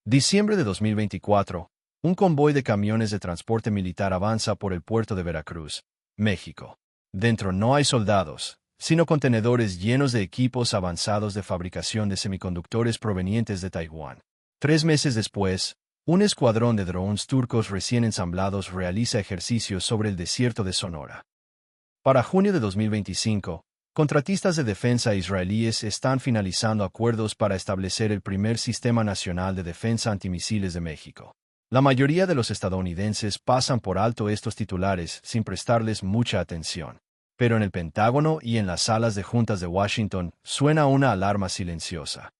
Diciembre de 2024. Un convoy de camiones de transporte militar avanza por el puerto de Veracruz, México. Dentro no hay soldados, sino contenedores llenos de equipos avanzados de fabricación de semiconductores provenientes de Taiwán. 3 meses después, un escuadrón de drones turcos recién ensamblados realiza ejercicios sobre el desierto de Sonora. Para junio de 2025, contratistas de defensa israelíes están finalizando acuerdos para establecer el primer Sistema Nacional de Defensa Antimisiles de México. La mayoría de los estadounidenses pasan por alto estos titulares sin prestarles mucha atención. Pero en el Pentágono y en las salas de juntas de Washington suena una alarma silenciosa.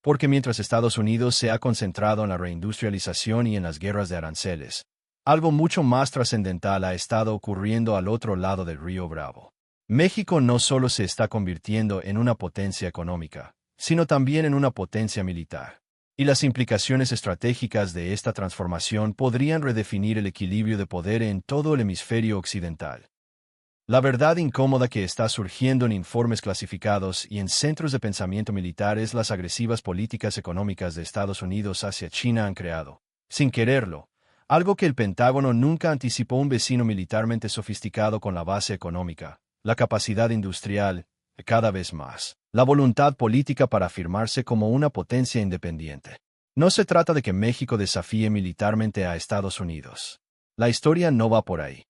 Porque mientras Estados Unidos se ha concentrado en la reindustrialización y en las guerras de aranceles, algo mucho más trascendental ha estado ocurriendo al otro lado del río Bravo. México no solo se está convirtiendo en una potencia económica, sino también en una potencia militar. Y las implicaciones estratégicas de esta transformación podrían redefinir el equilibrio de poder en todo el hemisferio occidental. La verdad incómoda que está surgiendo en informes clasificados y en centros de pensamiento militar es las agresivas políticas económicas de Estados Unidos hacia China han creado, sin quererlo, algo que el Pentágono nunca anticipó: un vecino militarmente sofisticado con la base económica, la capacidad industrial, y cada vez más, la voluntad política para afirmarse como una potencia independiente. No se trata de que México desafíe militarmente a Estados Unidos. La historia no va por ahí.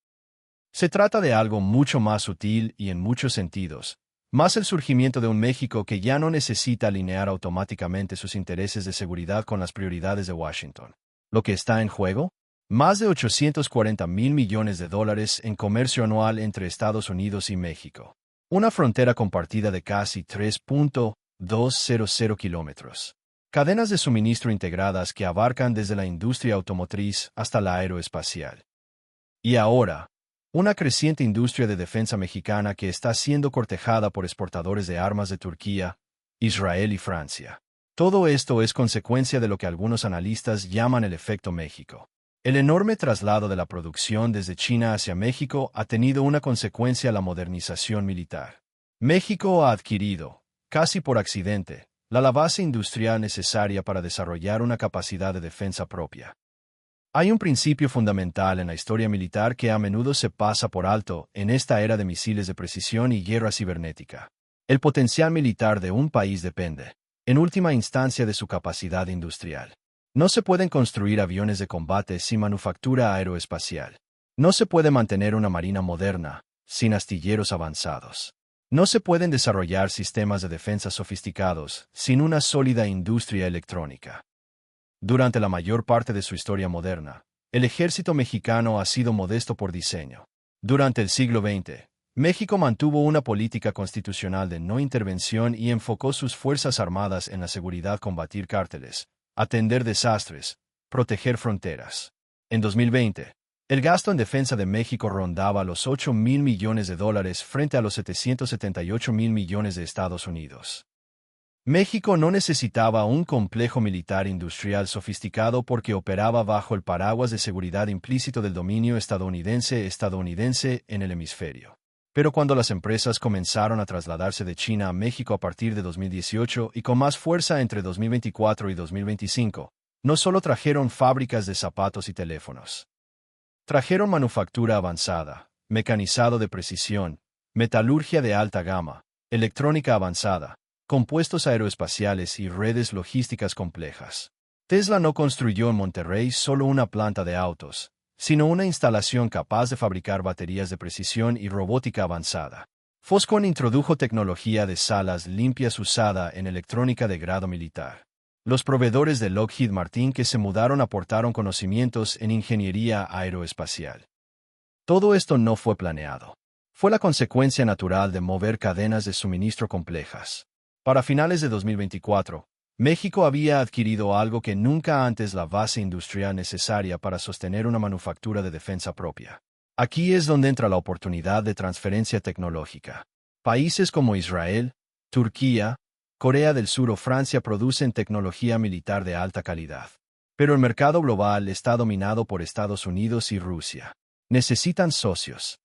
Se trata de algo mucho más sutil y en muchos sentidos, más el surgimiento de un México que ya no necesita alinear automáticamente sus intereses de seguridad con las prioridades de Washington. ¿Lo que está en juego? Más de 840,000 millones de dólares en comercio anual entre Estados Unidos y México. Una frontera compartida de casi 3.200 kilómetros. Cadenas de suministro integradas que abarcan desde la industria automotriz hasta la aeroespacial. Y ahora, una creciente industria de defensa mexicana que está siendo cortejada por exportadores de armas de Turquía, Israel y Francia. Todo esto es consecuencia de lo que algunos analistas llaman el efecto México. El enorme traslado de la producción desde China hacia México ha tenido una consecuencia: la modernización militar. México ha adquirido, casi por accidente, la base industrial necesaria para desarrollar una capacidad de defensa propia. Hay un principio fundamental en la historia militar que a menudo se pasa por alto en esta era de misiles de precisión y guerra cibernética. El potencial militar de un país depende, en última instancia, de su capacidad industrial. No se pueden construir aviones de combate sin manufactura aeroespacial. No se puede mantener una marina moderna sin astilleros avanzados. No se pueden desarrollar sistemas de defensa sofisticados sin una sólida industria electrónica. Durante la mayor parte de su historia moderna, el ejército mexicano ha sido modesto por diseño. Durante el siglo XX, México mantuvo una política constitucional de no intervención y enfocó sus fuerzas armadas en la seguridad: combatir cárteles, atender desastres, proteger fronteras. En 2020, el gasto en defensa de México rondaba los 8,000 millones de dólares frente a los 778,000 millones de Estados Unidos. México no necesitaba un complejo militar industrial sofisticado porque operaba bajo el paraguas de seguridad implícito del dominio estadounidense en el hemisferio. Pero cuando las empresas comenzaron a trasladarse de China a México a partir de 2018 y con más fuerza entre 2024 y 2025, no solo trajeron fábricas de zapatos y teléfonos. Trajeron manufactura avanzada, mecanizado de precisión, metalurgia de alta gama, electrónica avanzada, compuestos aeroespaciales y redes logísticas complejas. Tesla no construyó en Monterrey solo una planta de autos, sino una instalación capaz de fabricar baterías de precisión y robótica avanzada. Foxconn introdujo tecnología de salas limpias usada en electrónica de grado militar. Los proveedores de Lockheed Martin que se mudaron aportaron conocimientos en ingeniería aeroespacial. Todo esto no fue planeado. Fue la consecuencia natural de mover cadenas de suministro complejas. Para finales de 2024, México había adquirido algo que nunca antes: la base industrial necesaria para sostener una manufactura de defensa propia. Aquí es donde entra la oportunidad de transferencia tecnológica. Países como Israel, Turquía, Corea del Sur o Francia producen tecnología militar de alta calidad. Pero el mercado global está dominado por Estados Unidos y Rusia. Necesitan socios.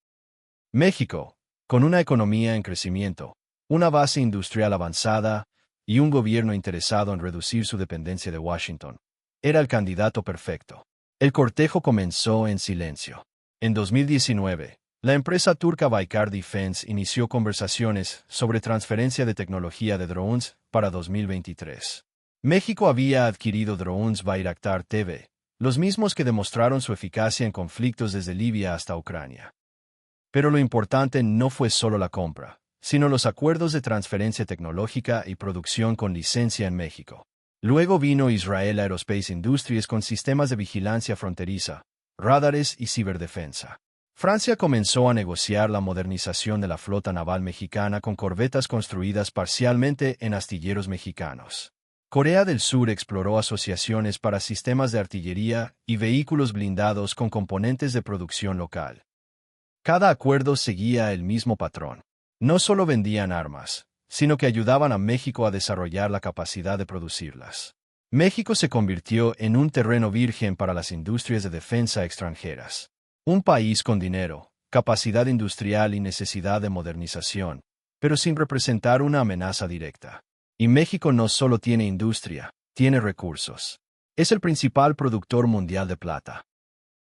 México, con una economía en crecimiento, una base industrial avanzada y un gobierno interesado en reducir su dependencia de Washington, Era el candidato perfecto. El cortejo comenzó en silencio. En 2019, la empresa turca Baykar Defense inició conversaciones sobre transferencia de tecnología de drones para 2023. México había adquirido drones Bayraktar TV, los mismos que demostraron su eficacia en conflictos desde Libia hasta Ucrania. Pero lo importante no fue solo la compra, sino los acuerdos de transferencia tecnológica y producción con licencia en México. Luego vino Israel Aerospace Industries con sistemas de vigilancia fronteriza, radares y ciberdefensa. Francia comenzó a negociar la modernización de la flota naval mexicana con corbetas construidas parcialmente en astilleros mexicanos. Corea del Sur exploró asociaciones para sistemas de artillería y vehículos blindados con componentes de producción local. Cada acuerdo seguía el mismo patrón. No solo vendían armas, sino que ayudaban a México a desarrollar la capacidad de producirlas. México se convirtió en un terreno virgen para las industrias de defensa extranjeras. Un país con dinero, capacidad industrial y necesidad de modernización, pero sin representar una amenaza directa. Y México no solo tiene industria, tiene recursos. Es el principal productor mundial de plata.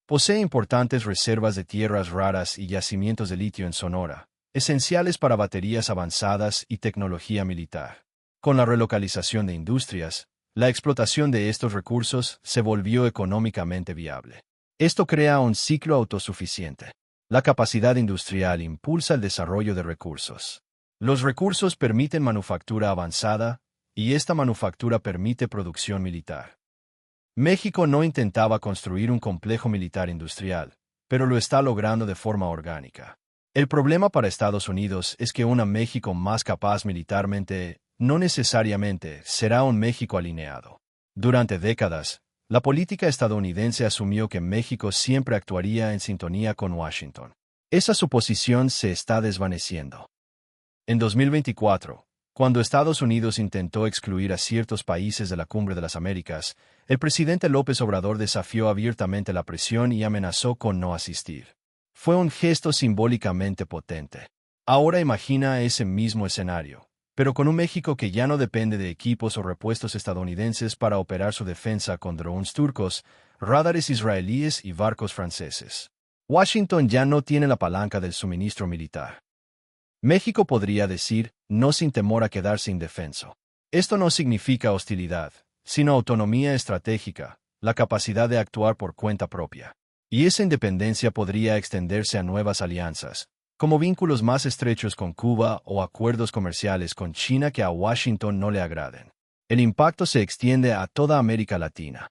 Posee importantes reservas de tierras raras y yacimientos de litio en Sonora, esenciales para baterías avanzadas y tecnología militar. Con la relocalización de industrias, la explotación de estos recursos se volvió económicamente viable. Esto crea un ciclo autosuficiente. La capacidad industrial impulsa el desarrollo de recursos. Los recursos permiten manufactura avanzada, y esta manufactura permite producción militar. México no intentaba construir un complejo militar industrial, pero lo está logrando de forma orgánica. El problema para Estados Unidos es que un México más capaz militarmente no necesariamente será un México alineado. Durante décadas, la política estadounidense asumió que México siempre actuaría en sintonía con Washington. Esa suposición se está desvaneciendo. En 2024, cuando Estados Unidos intentó excluir a ciertos países de la Cumbre de las Américas, el presidente López Obrador desafió abiertamente la presión y amenazó con no asistir. Fue un gesto simbólicamente potente. Ahora imagina ese mismo escenario, pero con un México que ya no depende de equipos o repuestos estadounidenses para operar su defensa con drones turcos, radares israelíes y barcos franceses. Washington ya no tiene la palanca del suministro militar. México podría decir, no sin temor a quedarse indefenso. Esto no significa hostilidad, sino autonomía estratégica, la capacidad de actuar por cuenta propia. Y esa independencia podría extenderse a nuevas alianzas, como vínculos más estrechos con Cuba o acuerdos comerciales con China que a Washington no le agraden. El impacto se extiende a toda América Latina.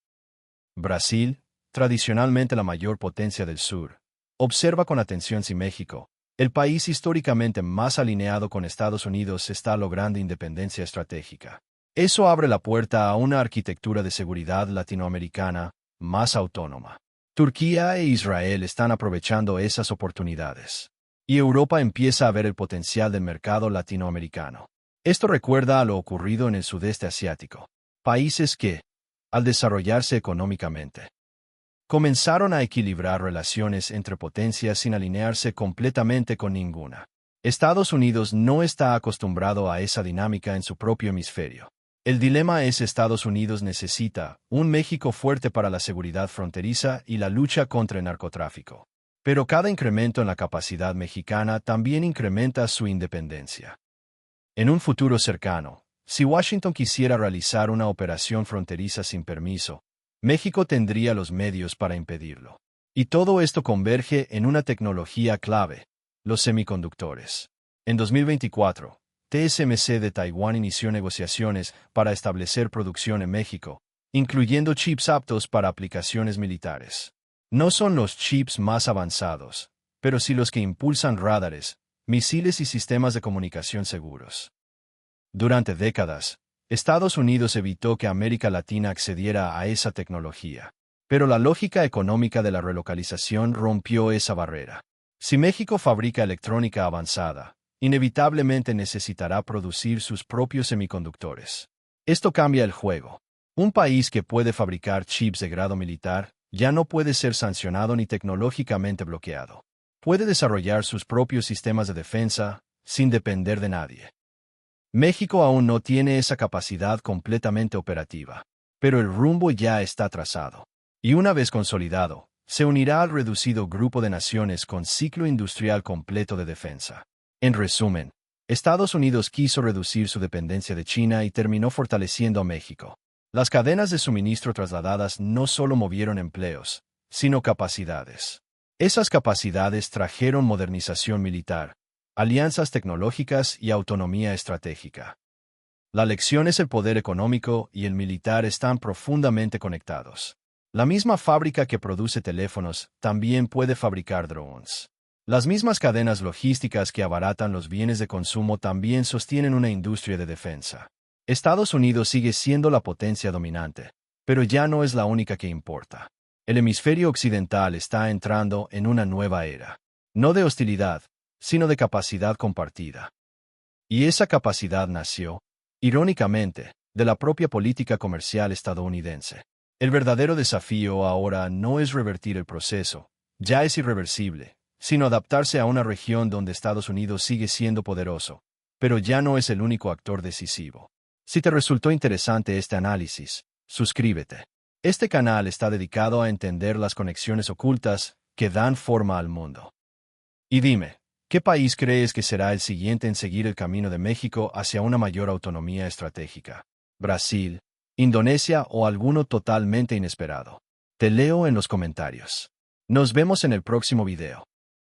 Brasil, tradicionalmente la mayor potencia del sur, observa con atención si México, el país históricamente más alineado con Estados Unidos, está logrando independencia estratégica. Eso abre la puerta a una arquitectura de seguridad latinoamericana más autónoma. Turquía e Israel están aprovechando esas oportunidades. Y Europa empieza a ver el potencial del mercado latinoamericano. Esto recuerda a lo ocurrido en el sudeste asiático. Países que, al desarrollarse económicamente, comenzaron a equilibrar relaciones entre potencias sin alinearse completamente con ninguna. Estados Unidos no está acostumbrado a esa dinámica en su propio hemisferio. El dilema es: Estados Unidos necesita un México fuerte para la seguridad fronteriza y la lucha contra el narcotráfico. Pero cada incremento en la capacidad mexicana también incrementa su independencia. En un futuro cercano, si Washington quisiera realizar una operación fronteriza sin permiso, México tendría los medios para impedirlo. Y todo esto converge en una tecnología clave: los semiconductores. En 2024, TSMC de Taiwán inició negociaciones para establecer producción en México, incluyendo chips aptos para aplicaciones militares. No son los chips más avanzados, pero sí los que impulsan radares, misiles y sistemas de comunicación seguros. Durante décadas, Estados Unidos evitó que América Latina accediera a esa tecnología. Pero la lógica económica de la relocalización rompió esa barrera. Si México fabrica electrónica avanzada, inevitablemente necesitará producir sus propios semiconductores. Esto cambia el juego. Un país que puede fabricar chips de grado militar ya no puede ser sancionado ni tecnológicamente bloqueado. Puede desarrollar sus propios sistemas de defensa sin depender de nadie. México aún no tiene esa capacidad completamente operativa. pero el rumbo ya está trazado. Y una vez consolidado, se unirá al reducido grupo de naciones con ciclo industrial completo de defensa. En resumen, Estados Unidos quiso reducir su dependencia de China y terminó fortaleciendo a México. Las cadenas de suministro trasladadas no solo movieron empleos, sino capacidades. Esas capacidades trajeron modernización militar, alianzas tecnológicas y autonomía estratégica. La lección es el poder económico y el militar están profundamente conectados. La misma fábrica que produce teléfonos también puede fabricar drones. Las mismas cadenas logísticas que abaratan los bienes de consumo también sostienen una industria de defensa. Estados Unidos sigue siendo la potencia dominante, pero ya no es la única que importa. El hemisferio occidental está entrando en una nueva era, no de hostilidad, sino de capacidad compartida. Y esa capacidad nació, irónicamente, de la propia política comercial estadounidense. El verdadero desafío ahora no es revertir el proceso, ya es irreversible, sino adaptarse a una región donde Estados Unidos sigue siendo poderoso, pero ya no es el único actor decisivo. Si te resultó interesante este análisis, suscríbete. Este canal está dedicado a entender las conexiones ocultas que dan forma al mundo. Y dime, ¿qué país crees que será el siguiente en seguir el camino de México hacia una mayor autonomía estratégica? ¿Brasil, Indonesia o alguno totalmente inesperado? Te leo en los comentarios. Nos vemos en el próximo video.